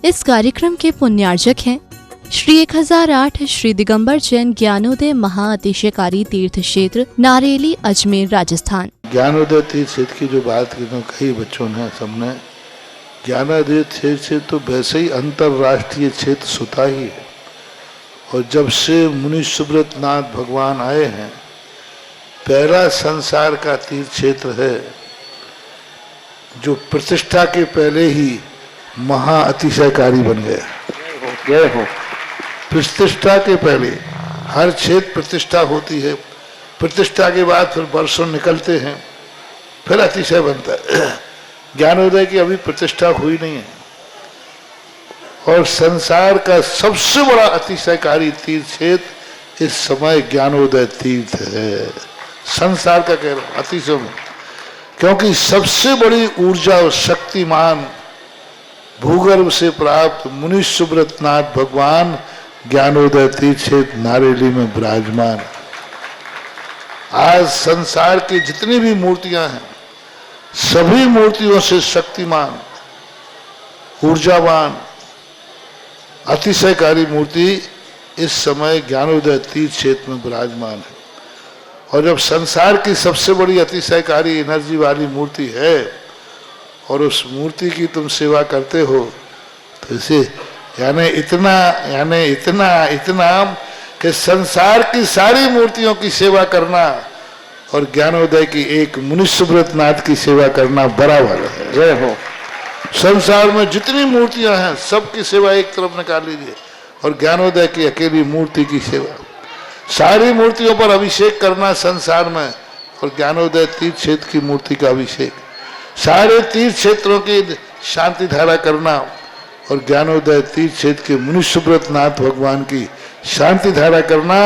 इस कार्यक्रम के पुण्यार्जक हैं श्री 1008 श्री दिगंबर जैन ज्ञानोदय महाअतिशयकारी तीर्थ क्षेत्र नारेली अजमेर राजस्थान। ज्ञानोदय तीर्थ क्षेत्र की जो बात की तो कई बच्चों ने सबने ज्ञानोदय तीर्थ क्षेत्र तो वैसे ही अंतर्राष्ट्रीय क्षेत्र सुता ही है। और जब से मुनि सुब्रत नाथ भगवान आए हैं, पहला संसार का तीर्थ क्षेत्र है जो प्रतिष्ठा के पहले ही महाअतिशयकारी बन गया। जय हो। प्रतिष्ठा के पहले हर क्षेत्र प्रतिष्ठा होती है, प्रतिष्ठा के बाद फिर वर्षों निकलते हैं, फिर अतिशय बनता है। ज्ञानोदय की अभी प्रतिष्ठा हुई नहीं है। और संसार का सबसे बड़ा अतिशयकारी तीर्थ क्षेत्र इस समय ज्ञानोदय तीर्थ है। संसार का कह रहा हूं अतिशय में, क्योंकि सबसे बड़ी ऊर्जा और शक्तिमान भूगर्भ से प्राप्त मुनि सुब्रत नाथ भगवान ज्ञानोदय तीर्थ क्षेत्र नारेली में विराजमान। आज संसार की जितनी भी मूर्तियां हैं, सभी मूर्तियों से शक्तिमान, ऊर्जावान, अतिशयकारी मूर्ति इस समय ज्ञानोदय तीर्थ क्षेत्र में विराजमान है। और जब संसार की सबसे बड़ी अतिशयकारी एनर्जी वाली मूर्ति है और उस मूर्ति की तुम सेवा करते हो, तो इसे यानी इतना कि संसार की सारी मूर्तियों की सेवा करना और ज्ञानोदय की एक मुनि सुब्रत नाथ की सेवा करना बराबर है। जय हो। संसार में जितनी मूर्तियां हैं सबकी सेवा एक तरफ निकाल लीजिए और ज्ञानोदय की अकेली मूर्ति की सेवा। सारी मूर्तियों पर अभिषेक करना संसार में और ज्ञानोदय तीर्थ क्षेत्र की मूर्ति का अभिषेक, सारे तीर्थ क्षेत्रों की शांति धारा करना और ज्ञानोदय तीर्थ क्षेत्र के मुनि सुब्रत नाथ भगवान की शांति धारा करना,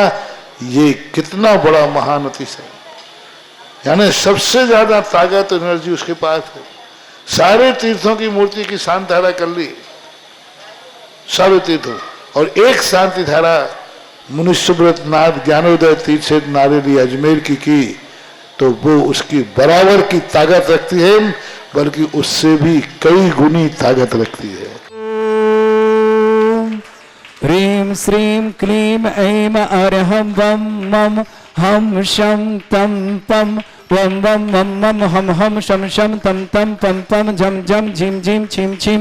ये कितना बड़ा महान अतिशय। यानी सबसे ज्यादा ताकत एनर्जी उसके पास है। सारे तीर्थों की मूर्ति की शांति धारा कर ली, सारे तीर्थों, और एक शांति धारा मुनि सुब्रत नाथ ज्ञानोदय तीर्थ क्षेत्र नारेली अजमेर की तो वो उसकी बराबर की ताकत रखती है, बल्कि उससे भी कई गुनी ताकत रखती है। ह्रीं श्रीं क्लीं ऐं अरहं वं मं हम शं तं पं वं वं मं मं हम हम शं शं तं तं पं पं झं झं झीं झीं छीं छीं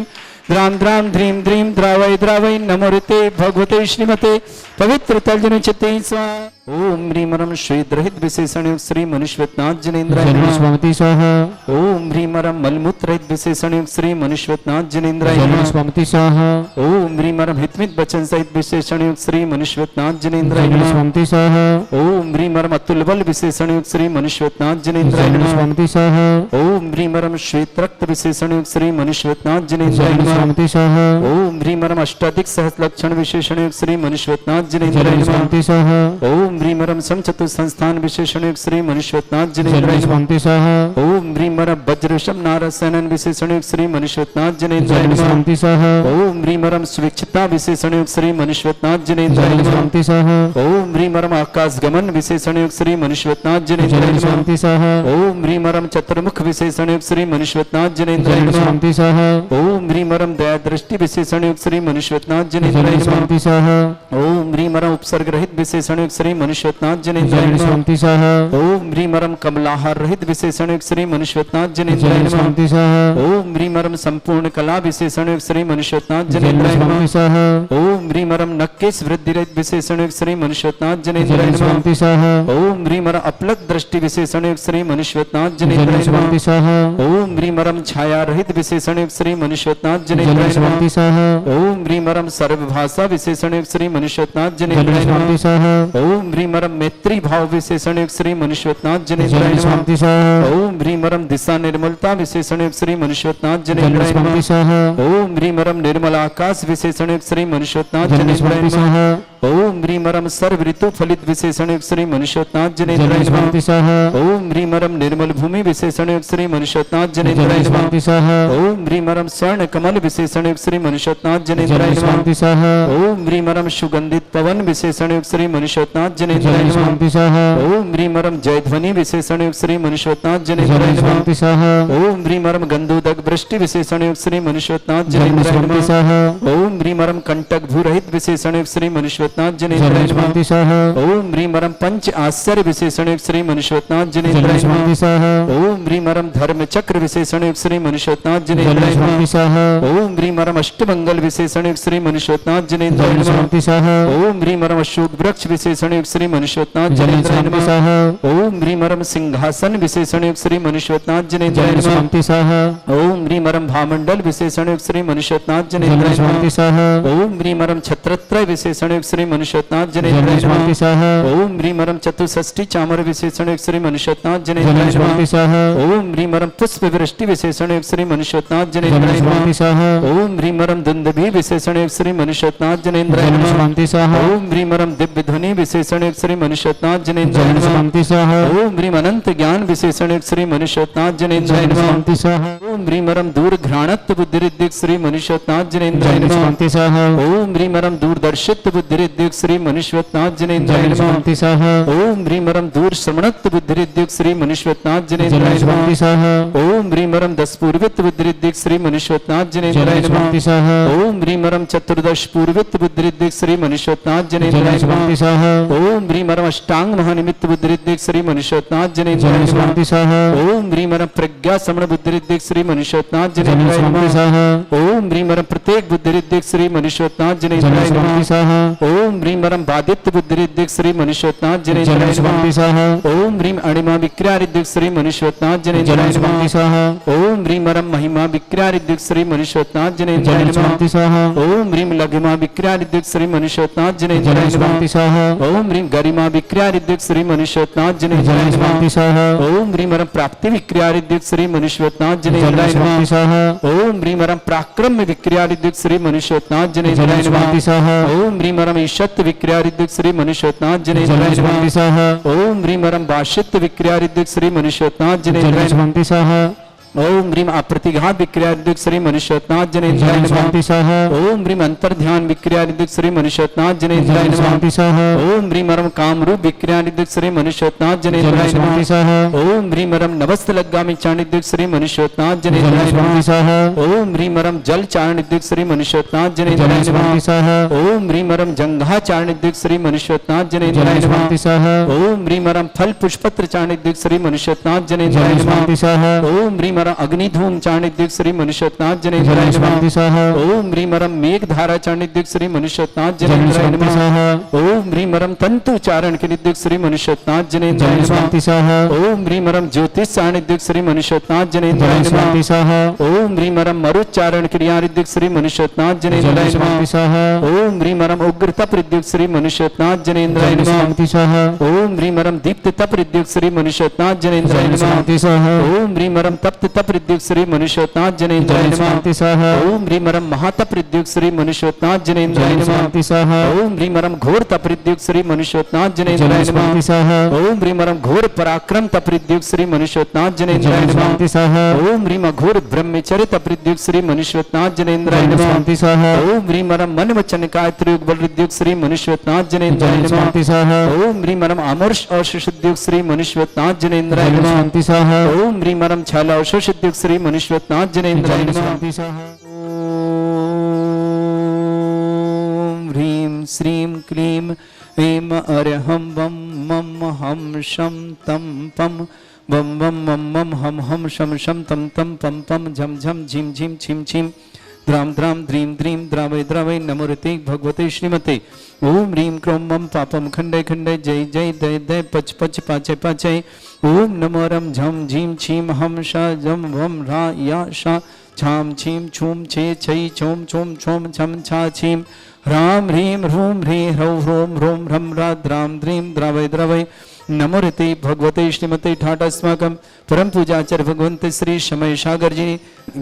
द्रां द्रां ध्रीं ध्रीं द्रावै द्रावै नमोते भगवते श्रीमते पवित्र तर्जन चित्ते स्वाहा। ओम ह्रीं रं श्री द्रहित विशेषण श्री मनुष्यनाथ जनेन्द्राय स्वामी स्वाहा। ओम ह्रीं रं मलमूत्र विशेषण श्री मनुष्यनाथ जनेन्द्राय स्वामी स्वाहा। ओम ह्रीं रं हितमित वचन सहित विशेषण श्री मनुष्यनाथ जनेन्द्राय स्वामी स्वाहा। ओम ह्रीं रं अतुल बल विशेषण श्री मनुष्यनाथ जनेन्द्राय स्वामी स्वाहा। ओम ह्रीं रं श्वेत रक्त विशेषण श्री मनुष्यनाथ जनेन्द्राय स्वामी स्वाहा। ओम ह्रीं रं अष्टाधिक सहस्र लक्षण विशेषण श्री मनुष्यनाथ जनेन्द्राय स्वामी स्वाहा। ओम ह्रीं रं समचतु संस्थान विशेषण श्री मनुष्यनाथ जनेन्द्राय स्वामी स्वाहा। ओम ह्रीं रं वज्रशम नारसेनन विशेषण श्री मनुष्यनाथ जनेन्द्राय स्वामी स्वाहा। ओम ह्रीं रं स्वेच्छता विशेषण श्री मनुष्यनाथ जनेन्द्राय स्वामी स्वाहा। ओम ह्रीं रं आकाश गमन विशेषण श्री मनुष्यनाथ जनेन्द्राय स्वामी स्वाहा। ओम ह्रीं रं चतुर्मुख विशेषण श्री मनुष्यनाथ जनेन्द्राय स्वामी स्वाहा। ओम ह्रीं रं दया दृष्टि विशेषण श्री मनुष्यनाथ जनेन्द्राय स्वामी स्वाहा। ओम ह्रीं रं उपसर्ग रहित विशेषण श्री मनुष्यनाथ जनेन्द्राय स्वामी स्वाहा। ओम ह्रीं रं कमलाहार रहित विशेषण श्री मनुष्यनाथ जनेन्द्राय स्वामी स्वाहा। ओम ह्रीं रं संपूर्ण कला विशेषण श्री मनुष्यनाथ जनेन्द्राय स्वामी स्वाहा। ओम ह्रीं रं नक्केश वृद्धि रहित विशेषण श्री मनुष्यनाथ जनेन्द्राय स्वामी स्वाहा। ओम ह्रीं रं अपलक दृष्टि विशेषण श्री मनुष्यनाथ जनेन्द्राय स्वामी स्वाहा। ओम ह्रीं रं छाया रहित विशेषण श्री मनुष्यनाथ जनेन्द्राय स्वामी स्वाहा। ओम ह्रीं रं सर्वभाषा विशेषण श्री मनुष्यनाथ जनेन्द्राय स्वामी स्वाहा। ओम ह्रीं रं मैत्री भाव विशेषण श्री मनुष्यनाथ जनेन्द्राय स्वामी स्वाहा। ओम ह्रीं रं दिशा निर्मलता विशेषण श्री मनुष्यनाथ जनेन्द्राय स्वामी स्वाहा। ओम ह्रीं रं निर्मल आकाश विशेषण श्री मनुष्यनाथ जनेन्द्राय स्वाहा। ओम ह्रीं रम सर्व ऋतु फलित विशेषण युक्त श्री मनुष्योत्नाथ जनेन्द्राय नमः। ओम ह्रीं रम निर्मल भूमि विशेषण युक्त श्री मनुष्योत्नाथ जनेन्द्राय नमः। ओम ह्रीं रम स्वर्ण कमल विशेषण युक्त श्री मनुष्योत्नाथ जनेन्द्राय नमः। ओम ह्रीं रम सुगंधित पवन विशेषण युक्त श्री मनुष्योत्नाथ जनेन्द्राय नमः। ओम ह्रीं रम जयध्वनि विशेषण युक्त श्री मनुष्योत्नाथ जनेन्द्राय नमः। ओम ह्रीं रम गंधोदक वृष्टि विशेषण युक्त श्री मनुष्योत्नाथ जनेन्द्राय नमः। ओम ह्रीं रम कंटक भूरहित विशेषण युक्त श्री मनुष्योत्नाथ जनेन्द्राय नमः। ओम ह्रीं रम पंच आश्चर्य विशेषण युक्त श्री मनुष्योत्नाथ जनेन्द्राय नमः। ओम ह्रीं रम धर्म चक्र विशेषण युक्त श्री मनुष्योत्नाथ जनेन्द्राय नमः। ओम ह्रीं रम अष्टमंगल विशेषण युक्त श्री मनुष्योत्नाथ जनेन्द्राय नमः। ओम ह्रीं रम अशोक वृक्ष विशेषण युक्त श्री मनुष्योत्नाथ जनेन्द्राय नमः। ओम ह्रीं रम सिंहासन विशेषण युक्त श्री मनुष्योत्नाथ जनेन्द्राय नमः। ओम ह्रीं रम भामंडल विशेषण युक्त श्री मनुष्योत्नाथ जनेन्द्राय नमः। ओम ह्रीं रम छत्रत्रय विशेषण युक्त श्री मनुष्योत्नाथ जनेन्द्राय नमः। ओम ह्रीं रम चतुष्षष्टि चामर विशेषण युक्त श्री मनुष्योत्नाथ जनेन्द्राय नमः। ओम ह्रीं रम पुष्प वृष्टि विशेषण युक्त श्री मनुष्योत्नाथ जनेन्द्राय नमः। ओम ह्रीं रम दुंदुभि विशेषण युक्त श्री मनुष्योत्नाथ जनेन्द्राय नमः। ओम ह्रीं रम दिव्य ध्वनि विशेषण युक्त श्री मनुष्योत्नाथ जनेन्द्राय नमः। ओम ह्रीं अनंत ज्ञान विशेषण युक्त श्री मनुष्योत्नाथ जनेन्द्राय नमः। ओम ह्रीं रम दूर घ्राणत्व बुद्धिरिद्युक्त श्री मनुष्योत्नाथ जनेन्द्राय नमः। ओम ह्रीं रम दूरदर्शित्व बुद्धिरिद्युक्त श्री मनुष्योत्नाथ जनेन्द्राय नमः। ओम ह्रीं रम दूर श्रवणत्व बुद्धिरिद्युक्त श्री मनुष्योत्नाथ जनेन्द्राय नमः। ओम ह्रीं रम दस पूर्वित बुद्धिरिद्युक्त श्री मनुष्योत्नाथ जनेन्द्राय नमः। ओम ह्रीं रम चतुर्दश पूर्वित बुद्धिरिद्युक्त श्री मनुष्योत्नाथ जनेन्द्राय नमः। ओम ह्रीं रम अष्टांग महानिमित्त बुद्धिरिद्युक्त श्री मनुष्योत्नाथ जनेन्द्राय नमः। ओम ह्रीं रम प्रज्ञा समण बुद्धिरिद्युक्त श्री मनुष्योत्नाथ जनेन्द्राय नमः। ओम ह्रीं रम प्रत्येक बुद्धिरिद्युक्त श्री मनुष्योत्नाथ जनेन्द्राय नमः। ओम ह्रीं रम बाधित्य बुद्धिरिद्युक्त श्री मनुष्योत्नाथ जनेन्द्राय नमः। ओम ह्रीं अणिमा विक्रियारिद्युक्त श्री मनुष्योत्नाथ जनेन्द्राय नमः। ओम ह्रीं रम महिमा विक्रियारिद्युक्त श्री मनुष्योत्नाथ जनेन्द्राय नमः। ओम ह्रीं लघिमा विक्रियारिद्युक्त श्री मनुष्योत्नाथ जनेन्द्राय नमः। ओम ह्रीं गरिमा विक्रियारिद्युक्त श्री मनुष्योत्नाथ जनेन्द्राय नमः। ओम ह्रीं रम प्राप्ति विक्रियारिद्युक्त श्री मनुष्योत्नाथ जनेन्द्राय नमः। ओम ह्रीं रम पराक्रम विक्रियारिद्युक्त श्री मनुष्योत्नाथ जनेन्द्राय नमः। ओम ह्रीं रम ईशत्व विक्रियारिद्युक्त श्री मनुष्योत्नाथ जनेन्द्राय नमः। ओम ह्रीं रम वाशित्व विक्रियारिद्युक्त श्री मनुष्योत्नाथ जनेन्द्राय नमः। ओम ह्रीं अप्रतिघात विक्रियारिद्युक्त श्री मनुष्योत्नाथ जनेन्द्राय नमः। ओम ह्रीं अंतर्ध्यान विक्रियारिद्युक्त श्री मनुष्योत्नाथ जनेन्द्राय नमः। ओम ह्रीं रम कामरूप विक्रियारिद्युक्त श्री मनुष्योत्नाथ जनेन्द्राय नमः। ओम ह्रीं रम नवस्तलगामी चारणिद्युक्त श्री मनुष्योत्नाथ जनेन्द्राय नमः। ओम ह्रीं रम जल चारणिद्युक्त श्री मनुष्योत्नाथ जनेन्द्राय नमः। ओम ह्रीं रम जंघा चारणिद्युक्त श्री मनुष्योत्नाथ जनेन्द्राय नमः। ओम ह्रीं रम फल पुष्पत्र चारणिद्युक्त श्री मनुष्योत्नाथ जनेन्द्राय नमः। ओम ह्रीं अग्निधूम चारणिद्युक्त श्री मनुष्योत्नाथ जनेन्द्राय नमः। ओम ह्रीं रम मेघधारा चारणिद्युक्त श्री मनुष्योत्नाथ जनेन्द्राय नमः। ओम ह्रीं रम तंतु चारण किनिद्युक्त श्री मनुष्योत्नाथ जनेन्द्राय नमः। ओम ह्रीं रम ज्योतिष चारणिद्युक्त श्री मनुष्योत्नाथ जनेन्द्राय नमः। ओम ह्रीं रम मरुच्चारण क्रियारिद्युक्त श्री मनुष्योत्नाथ जनेन्द्राय नमः। ओम ह्रीं रम उग्र तप रिद्युक्त श्री मनुष्योत्नाथ जनेन्द्राय नमः। ओम ह्रीं रम दीप्त तप रिद्युक्त श्री मनुष्योत्नाथ जनेन्द्राय नमः। ओम ह्रीं रम तप्त तप रिद्युक्त श्री मनुष्योत्नाथ जनेन्द्राय नमः। ओम ह्रीं रम महातप रिद्युक्त श्री मनुष्योत्नाथ जनेन्द्राय नमः। ओम ह्रीं रम घोर तप रिद्युक्त श्री मनुष्योत्नाथ जनेन्द्राय नमः। ओम ह्रीं रम घोर पराक्रम तप रिद्युक्त श्री मनुष्योत्नाथ जनेन्द्राय नमः। ओम ह्रीं घोर ब्रह्मचर्य तप रिद्युक्त श्री मनुष्योत्नाथ जनेन्द्राय नमः। ओम ह्रीं रम मन वचन काय त्रियुग बल रिद्युक्त श्री मनुष्योत्नाथ जनेन्द्राय नमः। ओम ह्रीं रम अमर्ष औषधयुक्त श्री मनुष्योत्नाथ जनेन्द्राय नमः। ओम ह्रीं रम छल औषधयुक्त श्री मनुष्योत्नाथ जनेन्द्राय नमः। ओम ह्रीं श्रीं क्लीं ऐं अरहं वं मं हम शं तं पं वं वं मं मं हम शं शं तं तं पं पं झं झं झिं झिं छिं छिं द्रां द्रां द्रीं द्रीं द्रावय द्रावय नमोरते भगवते श्रीमते। ओम ह्रीं क्रों मं पापं खंडय खंडय जय जय दय दय पच पच पाचय पाचय। ओम नमो रम झं झीं छीं हम शा जम वम रा या शा छाम छीं छूम छे छै छोम छोम छोम छम छा छीं राम ह्रीं ह्रूं ह्रीं ह्रौं ह्रों ह्रों ह्रं रा द्रां द्रीं द्रावय द्रावय। नमो ऋते भगवते श्रीमते ठाट अस्माकं परम पूजाचार्य भगवंते श्री शमय सागर जी,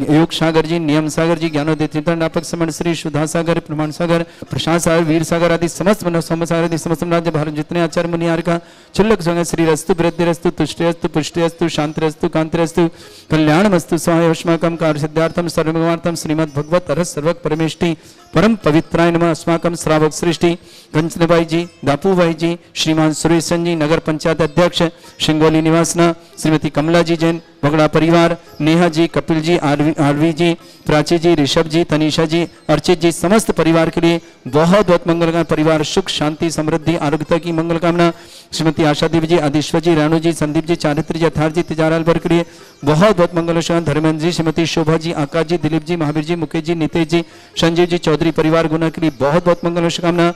योग सागर जी, नियम सागर जी, ज्ञानोदय तीर्थाटक समण श्री सुधा सागर, प्रमाण सागर, प्रसाद सागर, वीर सागर आदि समस्त सोम सागर आदि समस्त राज्य भारत जितने आचार्य मुनियार का चुल्लक संग श्री रस्तु वृद्धिरस्तु तुष्टिरस्तु पुष्टिरस्तु शांतिरस्तु कांतिरस्तु कल्याणमस्तु स्वाहायस्माकं कार्य सिद्धार्थम सर्वभगवार्थम श्रीमद् भगवत रस सर्वक परमेष्टि परम पवित्राय नमः। अस्माकं श्रावक सृष्टि कंचनबाई जी, दापूबाई जी, श्रीमान सुरेश जी, नगर पंचायत अध्यक्ष शिंगोली निवासना, श्रीमती कमला जी जैन, बगड़ा परिवार, नेहा जी, कपिल जी, आरवी जी, प्राची जी, ऋषभ जी, तनीषा जी, अर्चित जी, समस्त परिवार के लिए बहुत बहुत मंगल। परिवार सुख शांति समृद्धि आरोग्यता की मंगल कामना। श्रीमती आशा देवी जी, आदिश्वर जी, रानू जी, संदीप जी, चारित्र जी, अथार जी, तिजाराल वर्ग के लिए बहुत बहुत मंगल। धर्मेंद्र जी, श्रीमती शोभा जी, आकाश जी, दिलीप जी, महावीर जी, मुकेश जी, नितेश जी, संजीव जी, चौधरी परिवार गुना के लिए बहुत बहुत मंगल शुभकामना।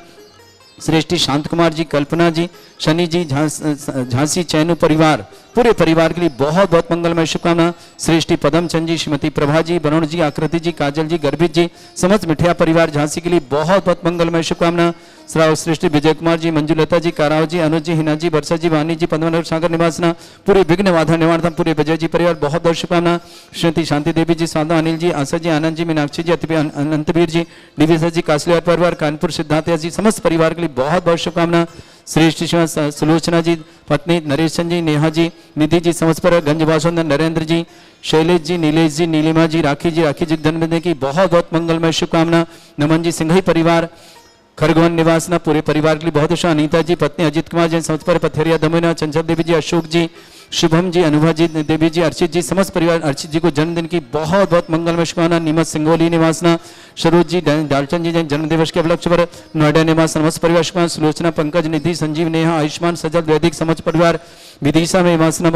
श्रेष्ठी शांत कुमार जी, कल्पना जी, शनि जी, झांसी चैनू परिवार पूरे परिवार के लिए बहुत बहुत मंगलमय शुभकामना। श्रेष्ठी पदम चंद जी, श्रीमती प्रभा जी, वरुण जी, आकृति जी, काजल जी, गर्भित जी, समस्त मिठिया परिवार झांसी के लिए बहुत बहुत मंगलमय शुभकामना। श्रेष्ठी विजय कुमार जी, मंजुलता जी, काराव जी, अनुज जी, हिना जी, वर्षा जी, वानी जी, पद्मनगर सागर निवासना पूरे विघ्न बाधा निवारण पूरे विजय जी परिवार बहुत बहुत शुभकामना। श्रीमती शांति देवी जी, साधु अनिल जी, आशा जी, आनंद जी, मीनाक्षी जी, अनंतवीर जी, डीवीएस जी, कासलियार परिवार, कानपुर सिद्धार्थ जी, समस्त परिवार के लिए बहुत बहुत शुभकामना। श्रेष्ठ सुलोचना जी, पत्नी नरेश जी, नेहा जी, निधि जी, समस्त पर गंजवासुंदर, नरेंद्र जी, शैलेश जी, नीलेश जी, नीलिमा जी, राखी जी जन्मदिन की बहुत बहुत मंगलमय शुभकामना। नमन जी, सिंघई परिवार, खरगोन निवासना पूरे परिवार के लिए बहुत अच्छा। अनीता जी, पत्नी अजित कुमार जी, समस्त पर पथेरिया दमोना, चंचल देवी जी, अशोक जी, शुभम जी, अनुभा जी, देवी जी, अर्चित जी, समस्त परिवार अर्चित जी को जन्मदिन की बहुत बहुत मंगलमय शुभकामना। नीमत सिंगोली निवासना, सरोज जी, डालचंद जी जन्म दिवस के उपलक्ष्य पर नोएडा निवास समस्त परिवार शुभकामना। सुलोचना, पंकज, निधि, संजीव, नेहा, आयुष्मान, सजल, वैदिक समस्त परिवार विदिशा में निवासना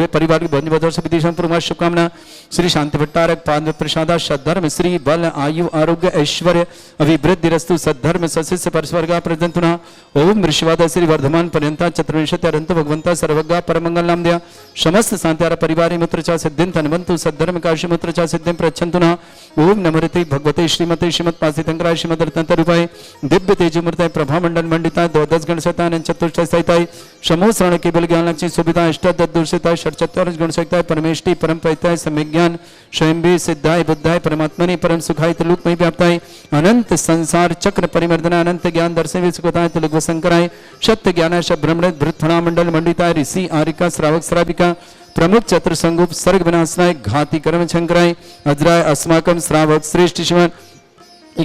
परिवार की बहुत विदिशा पूर्व शुभकामना। श्री शांति भट्टारक पाद प्रसादा सद्धर्म श्री बल आयु आरोग्य ऐश्वर्य अभिवृद्धि रस्तु सद्धर्म सशिष्य परस्वर्गा प्रदंतुना। ओम ऋषिवाद श्री वर्धमान पर्यंता चतुर्विंशति अरंत भगवंता सर्वज्ञा परमंगल नाम दिया समस्त शांत्यार परिवार मूत्र चा सिद्धिं तन्वंतु सद्धर्म काशी मूत्र चा सिद्धिं प्रच्छन्तुना। ओम नमोते भगवते श्रीमते श्रीमत्पासितंकराय श्रीमद रत्नतर रूपाय दिव्य तेजमूर्ताय प्रभामंडल मंडिताय द्वादश गण सहिताय चतुष्ट सहिताय समूह श्रवण केवल ज्ञान लक्ष्मी सुविधा अष्टादश दूरसिताय षट्चत्वारिश गुण सहिताय परमेष्टि परम परिताय सम्यज्ञान स्वयंभे सिद्धाय बुद्धाय परमात्मने परम सुखाय त्रिलोकमय व्याप्ताय अनंत संसार चक्र परिमर्दना अनंत ज्ञान दर्शन सुखताय त्रिलोक शंकराय सत्य ज्ञान ब्रह्मण भृतफणा मंडल मंडिताय ऋषि आरिका श्रावक श्राविका प्रमुख चतुर संगुप सर्ग विनाशनाय घाती कर्म शंकराय अजराय अस्माकम श्रावक श्रेष्ठ शिवन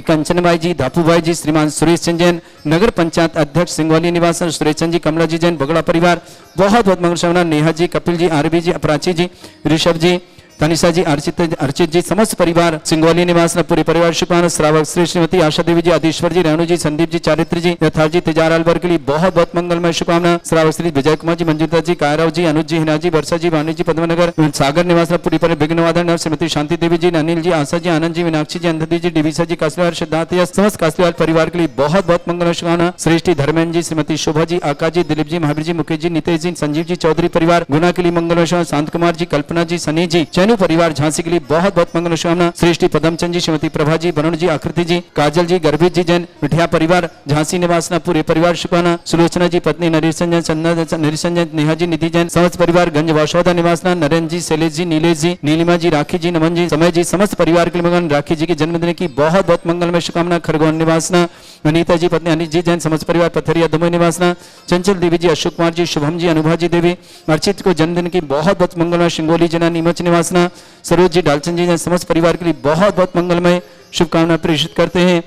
कंचनबाई जी, दापूबाई जी, श्रीमान सुरेश चंद जैन, नगर पंचायत अध्यक्ष सिंगोली निवासन सुरेश चंद जी, कमला जी जैन, बगड़ा परिवार बहुत बहुत मंगल कामना। नेहा जी, कपिल जी, आरबी जी, प्राची जी, ऋषभ जी, तनिषा जी, अर्चित जी, समस्त परिवार सिंगोली निवास पूरे परिवार शुभकामना। श्रावक श्री श्रीमती आशा देवी जी, आदिश्वर जी, रेणु जी, संदीप जी, चारित्र जी, यथार्थ जी, तिजाराल वर्ग के लिए बहुत बहुत मंगलमय शुभकामना। श्रावक श्री विजय कुमार जी, मंजुता जी, कायराव जी, अनुज जी, हिना जी, वर्षा जी, वाणी जी, पद्मनगर सागर निवास पूरी परिवार विघ्नवादन श्रीमती शांति देवी जी, अनिल जी, आशा जी, आनंद जी, मीनाक्षी जी, अंधदी जी, डिविसा जी, कासलियार सिद्धार्थ समस्त कासलियार परिवार के लिए बहुत बहुत मंगलमय शुभकामना। श्रेष्ठी धर्मेंद्र जी, श्रीमती शोभा जी, आकाश जी, दिलीप जी, महावीर जी, मुकेश जी, नितेश जी, संजीव जी, चौधरी परिवार गुना के लिए मंगलमय शुभकामना। शांत कुमार जी, कल्पना जी, सनी जी, चैनू परिवार झांसी के लिए बहुत बहुत मंगल शुभकामना। श्रेष्ठी पदमचंद जी, श्रीमती प्रभा जी, वरुण जी, आकृति जी, काजल जी, गर्भित जी जैन, मिठिया परिवार झांसी निवासना पूरे परिवार शुभकामना। सुलोचना जी, पत्नी नरेशन जैन, नेहा जी, निधि जैन, समस्त परिवार गंज वाशौदा निवासना। नरेंद्र जी, शैलेश जी, नीलेश जी, नीलिमा जी, राखी जी, नमन जी, समय जी, समस्त परिवार के लिए राखी जी के जन्मदिन की बहुत बहुत मंगलमय शुभकामना। खरगोन निवासना अनीता जी, पत्नी अनित जी जैन, समस्त परिवार पथरिया दुमई निवासना। चंचल देवी जी, अशोक कुमार जी, शुभम जी, अनुभा जी देवी, अर्चित को जन्मदिन की बहुत बहुत मंगलमय। शिंगोली जना नीमच निवासना सरोज जी, डालचंद जी, समस्त परिवार के लिए बहुत बहुत मंगलमय शुभकामना प्रेषित करते हैं।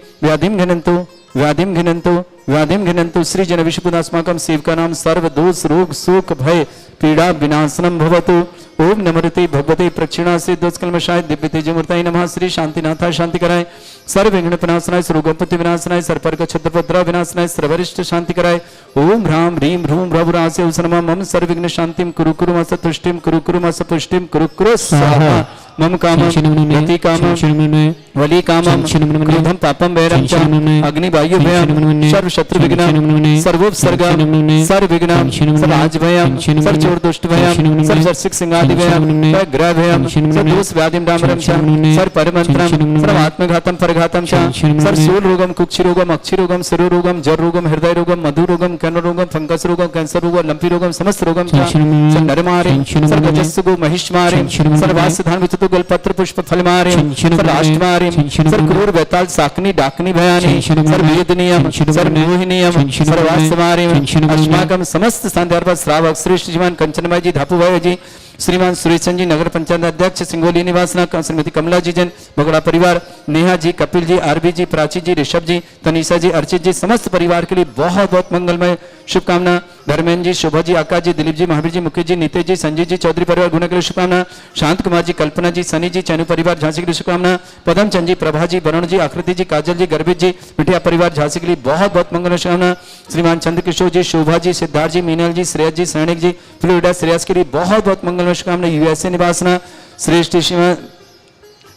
व्याधिम घिनंतु श्री जन विश्वपुदास्माकम सेवका नाम सर्व दोष रोग शोक भय पीड़ा विनाशनम भवतु। ओम नमोते भगवते प्रक्षिणा से दोषकल्मषाय दिव्य तेजमूर्ताय नमः। श्री शांतिनाथाय शांति कराय सर्व विघ्न विनाशनाय सर्वगोपति विनाशनाय सर्पर्क छत्रपद्रा विनाशनाय सर्वरिष्ट शांति कराय। ओम ह्राम ह्रीम ह्रूम भ्रभुरासे उसनमा मम सर्व विघ्न शांतिम कुरु कुरु मस तुष्टिम कुरु कुरु मस पुष्टिम कुरु कुरु स्वाहा मम कामं यति कामं वली कामम क्रोधम पापम वैरम च अग्नि वायु भयम सर्व शत्रु विघ्नम सर्वोपसर्गम सर्व विघ्नम सर्वाज भयम सर्व चोर दुष्ट भयम सर्व सर्सिक सिंगादि भयम सर्व ग्रह भयम सर्व दोष व्याधिम डामरम च सर्व परमंत्रम सर्व आत्मघातम परघातम च सर्व सूल रोगम कुक्षि रोगम अक्षि रोगम सिरो रोगम जर रोगम हृदय रोगम मधु रोगम कर्ण रोगम फंगस रोगम कैंसर रोगम लंपी रोगम समस्त रोगम च सर्व नरमारे सर्व गजस्सुगो महिष्मारे सर्व वासधान विचतु गलपत्र पुष्प फलमारे सर्व अष्टमारे सर क्रूर बेताल साकनी डाकनी भयानी सर वेदनीयम सर मोहिनीयम सर वास्तमारे अस्माकम समस्त संदर्भ श्रावक श्रेष्ठ जीवन कंचनमय जी धापुभाई जी श्रीमान सुरेशन जी नगर पंचायत अध्यक्ष सिंगोली निवासना श्रीमती कमला जी जैन बगड़ा परिवार नेहा जी कपिल जी आरबी जी प्राची जी ऋषभ जी तनीषा जी अर्चित जी समस्त परिवार के लिए बहुत बहुत मंगलमय शुभकामना। धर्मेंद्र जी शोभा जी आकाश जी दिलीप जी महावीर जी मुकेश जी नितेश जी संजय जी चौधरी परिवार गुना के लिए शुभकामना। शांत कुमार जी कल्पना जी सनी जी चैनु परिवार झांसी के लिए शुभकामना। पदम चंद जी प्रभा जी वरुण जी आकृति जी काजल जी गर्भित जी मिठिया परिवार झांसी के लिए बहुत बहुत मंगल शुभकामना। श्रीमान चंद्र किशोर जी शोभा जी सिद्धार्थ जी मीनल जी श्रेयस जी सैनिक जी फ्लोरिडा श्रेयस के लिए बहुत बहुत मंगल शुभकामना। यूएसए निवासना श्रेष्ठ श्रीमान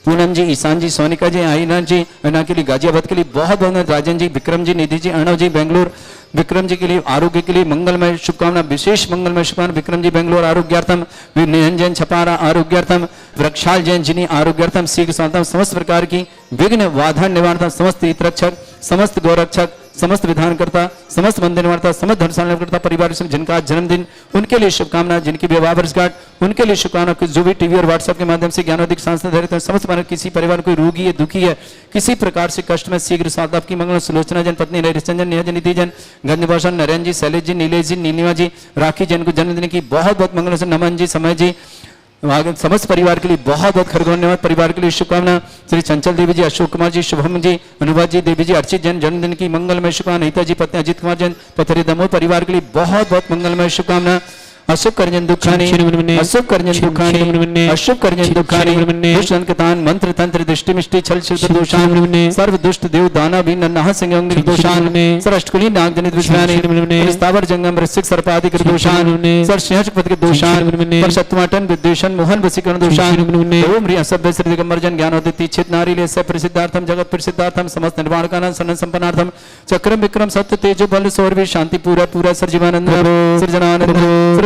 पूनम जी ईशान जी सोनिका जी आईना जी अना के लिए गाजियाबाद के लिए बहुत बहुत राजन जी विक्रम जी निधि जी अर्णव जी बेंगलोर विक्रम जी के लिए आरोग्य के लिए मंगलमय शुभकामना विशेष मंगलमय शुभकामना। विक्रम जी बेंगलोर आरोग्यार्थम निरंजन छपारा आरोग्यार्थम वृक्षाल जैन जिनी आरोग्यार्थम शीघ्र स्वातम समस्त प्रकार की विघ्न बाधन निवारण समस्त हितरक्षक समस्त गौरक्षक समस्त विधानकर्ता समस्त मंदिर निवारता समस्त धर्मशाला परिवार से जिनका आज जन्मदिन उनके लिए शुभकामना। जिनकी विवाह वर्षगांठ उनके लिए शुभकामना। जो भी टीवी और व्हाट्सएप के माध्यम से ज्ञानोदिक सांसद है समस्त परिवार किसी परिवार कोई रोगी है दुखी है किसी प्रकार से कष्ट में शीघ्र स्वास्थ्य आपकी मंगल सुलोचना जन पत्नी हरिश्चंदन नेहा जन निधि जन गंजभूषण नरेंद्र जी शैलेश जी नीलेश जी नीलिमा जी राखी जैन को जन्मदिन की बहुत बहुत मंगल से नमन जी समय जी समस्त परिवार के लिए बहुत बहुत धन्यवाद। परिवार के लिए शुभकामना। श्री चंचल देवी जी अशोक कुमार जी शुभम जी अनुभा जी देवी जी अर्चित जैन जन्मदिन की मंगलमय शुभकामना। हिता जी पत्नी अजित कुमार जैन पथरी दमोह परिवार के लिए बहुत बहुत मंगलमय शुभकामना। अशुभ करजन दुखानी अशुभ करजन दुखानी अशुभ करजन दुखानी दुष्ट कतान मंत्र तंत्र दृष्टि मिष्टि छल छिद्र दोषान सर्व दुष्ट देव दाना भी नन्नाह संयम दोषान सर अष्टकुली नाग जनित विषयानि स्थावर जंगम ऋषिक सर्पादिक दोषान सर सिंहपति के दोषान पर शत्रुमाटन विद्वेषण मोहन वसीकरण दोषान ओम ह्री असभ्य श्री दिगंबर जन ज्ञानोदित चित नारी ले सब प्रसिद्धार्थम जगत प्रसिद्धार्थम समस्त निर्वाण कान सन्न संपन्नार्थम चक्रम विक्रम सत्य तेजो बल सौरभि शांति पूरा पूरा सर्जीवानंद सृजनानंद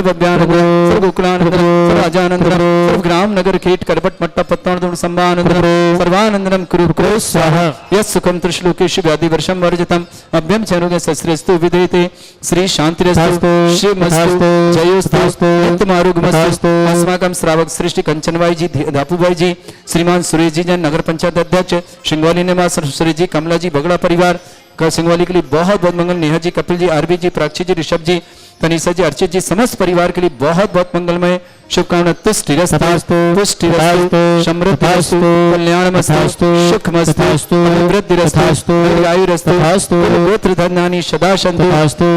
सर्वज्ञानंद सर्वगोकुलानंद सर्वाजानंद सर्वग्राम नगर खेट करपट मट्टा पत्तानंद संभानंद सर्वानंदनम कुरु कुरु स्वाहा यस् सुखम त्रिश्लोकेषु व्याधि वर्षम वर्जितम अभ्यम चैनुगे सस्रेस्तु विदेते श्री शांतिरस्तु शिवमस्तु जयोस्तु नित्यमारोग्यमस्तु। अस्माकं श्रावक सृष्टि कंचनबाई जी धापुबाई जी श्रीमान सुरेश जी जन नगर पंचायत अध्यक्ष सिंगवाली निवास सुरेश जी कमला जी बगड़ा परिवार का सिंगवाली के लिए बहुत बहुत मंगल। नेहा जी कपिल जी आरबी जी प्राक्षी जी ऋषभ जी तनीषा जी अर्चित जी समस्त परिवार के लिए बहुत बहुत मंगलमय शुभकामना। तुष्टिरस्तु पुष्टिरस्तु समृद्धिरस्तु कल्याणमस्तु सुखमस्तु वृद्धिरस्तु दीर्घायुरस्तु गोत्र धनानि सदा सन्तु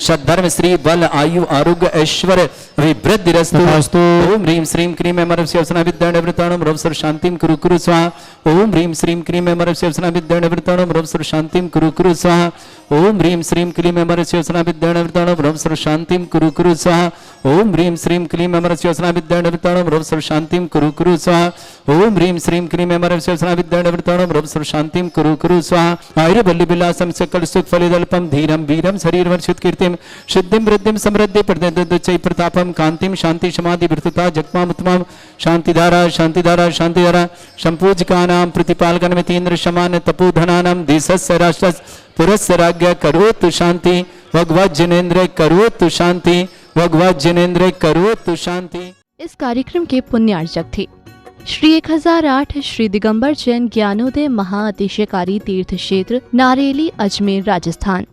सद्धर्म श्री बल आयु आरोग्य ऐश्वर्य विवृद्धिरस्तु। ओम ह्रीं श्रीं क्रीं एमरस्य अवसना विद्याणवृताणं रवसर शांतिं कुरु कुरु स्वाहा। ओम ह्रीं श्रीं क्रीं एमरस्य अवसना विद्याणवृताणं रवसर शांतिं कुरु कुरु स्वाहा। ओम ह्रीं श्रीं क्लीं एमरस्य अवसना विद्याणवृताणं रवसर शांतिं कुरु कुरु स्वाहा। ओम ह्रीं श्रीं क्लीं एमरस्य अवसना विद्याणवृताणं रवसर शांतिं कुरु कुरु स्वाहा। ओम ह्रीं श्रीं क्लीं एमरस्य अवसना विद्याणवृताणं रवसर शांतिं कुरु कुरु स्वाहा। आयुर्बल्ली विलासं सकल सुख फलिदल्पं धीरं वीरं शरीरवर्षित कीर्तिं सिद्धिं वृद्धिं समृद्धि प्रदय प्रतापम कांतिम शांति समाधि वृतता जगमाम उत्तमम शांतिधारा शांतिधारा शांतिधारा संपूजकानां प्रतिपालकनमितीन्द्र शमान तपोधनानां देशस्य राष्ट्रस्य पुरस्य राज्ञ करोतु शांति भगवत जनेन्द्र करोतु शांति भगवत जनेन्द्र करोतु शांति। इस कार्यक्रम के पुण्यार्चक थे श्री 1008 श्री दिगंबर जैन ज्ञानोदय महाअतिशयकारी तीर्थ क्षेत्र नारेली अजमेर राजस्थान।